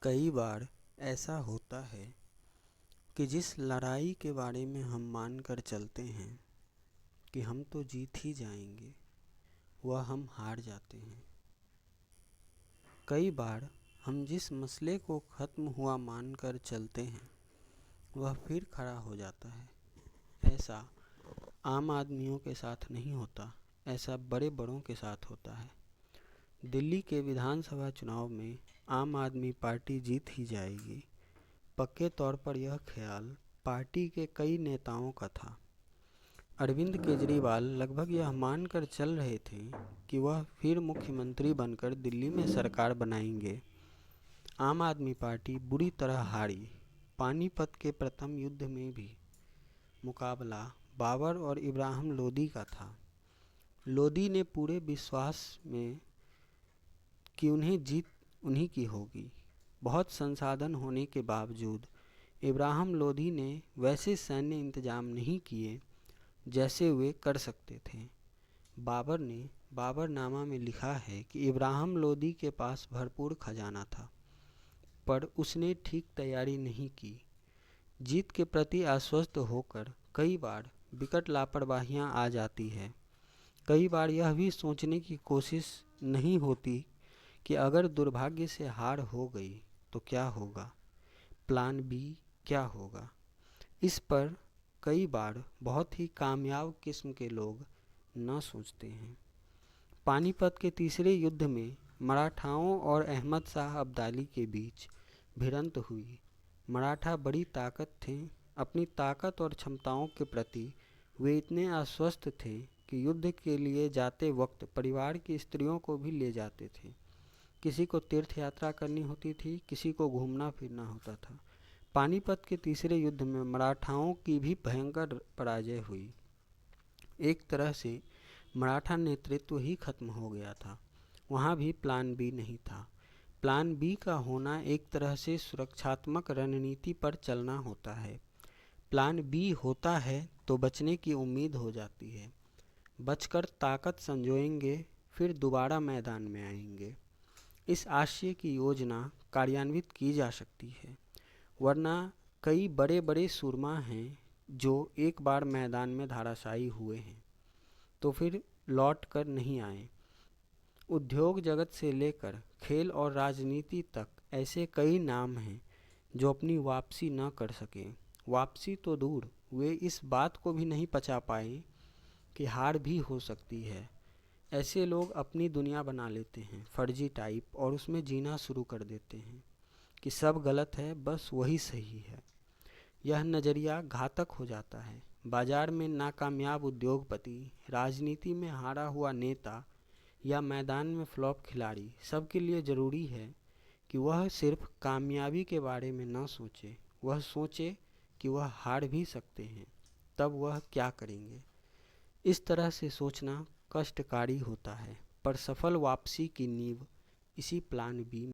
कई बार ऐसा होता है कि जिस लड़ाई के बारे में हम मान कर चलते हैं कि हम तो जीत ही जाएंगे, वह हम हार जाते हैं। कई बार हम जिस मसले को ख़त्म हुआ मान कर चलते हैं वह फिर खड़ा हो जाता है। ऐसा आम आदमियों के साथ नहीं होता, ऐसा बड़े बड़ों के साथ होता है। दिल्ली के विधानसभा चुनाव में आम आदमी पार्टी जीत ही जाएगी, पक्के तौर पर यह ख्याल पार्टी के कई नेताओं का था। अरविंद केजरीवाल लगभग यह मानकर चल रहे थे कि वह फिर मुख्यमंत्री बनकर दिल्ली में सरकार बनाएंगे। आम आदमी पार्टी बुरी तरह हारी। पानीपत के प्रथम युद्ध में भी मुकाबला बाबर और इब्राहिम लोदी का था। लोदी ने पूरे विश्वास में कि उन्हें जीत उन्हीं की होगी। बहुत संसाधन होने के बावजूद इब्राहिम लोदी ने वैसे सैन्य इंतजाम नहीं किए जैसे वे कर सकते थे। बाबर ने बाबरनामा में लिखा है कि इब्राहिम लोदी के पास भरपूर खजाना था, पर उसने ठीक तैयारी नहीं की। जीत के प्रति आश्वस्त होकर कई बार विकट लापरवाहियां आ जाती है। कई बार यह भी सोचने की कोशिश नहीं होती कि अगर दुर्भाग्य से हार हो गई तो क्या होगा, प्लान बी क्या होगा। इस पर कई बार बहुत ही कामयाब किस्म के लोग न सोचते हैं। पानीपत के तीसरे युद्ध में मराठाओं और अहमद शाह अब्दाली के बीच भिड़ंत हुई। मराठा बड़ी ताकत थे। अपनी ताकत और क्षमताओं के प्रति वे इतने आश्वस्त थे कि युद्ध के लिए जाते वक्त परिवार की स्त्रियों को भी ले जाते थे। किसी को तीर्थ यात्रा करनी होती थी, किसी को घूमना फिरना होता था। पानीपत के तीसरे युद्ध में मराठाओं की भी भयंकर पराजय हुई। एक तरह से मराठा नेतृत्व ही खत्म हो गया था। वहाँ भी प्लान बी नहीं था। प्लान बी का होना एक तरह से सुरक्षात्मक रणनीति पर चलना होता है। प्लान बी होता है तो बचने की उम्मीद हो जाती है। बचकर ताकत संजोएंगे, फिर दोबारा मैदान में आएंगे। इस आशय की योजना कार्यान्वित की जा सकती है, वरना कई बड़े बड़े सूरमा हैं जो एक बार मैदान में धराशायी हुए हैं तो फिर लौट कर नहीं आए। उद्योग जगत से लेकर खेल और राजनीति तक ऐसे कई नाम हैं जो अपनी वापसी न कर सके। वापसी तो दूर, वे इस बात को भी नहीं पचा पाए कि हार भी हो सकती है। ऐसे लोग अपनी दुनिया बना लेते हैं, फर्जी टाइप, और उसमें जीना शुरू कर देते हैं कि सब गलत है, बस वही सही है। यह नज़रिया घातक हो जाता है। बाजार में नाकामयाब उद्योगपति, राजनीति में हारा हुआ नेता या मैदान में फ्लॉप खिलाड़ी, सबके लिए ज़रूरी है कि वह सिर्फ कामयाबी के बारे में न सोचे, वह सोचे कि वह हार भी सकते हैं, तब वह क्या करेंगे। इस तरह से सोचना कष्टकारी होता है, पर सफल वापसी की नींव इसी प्लान बी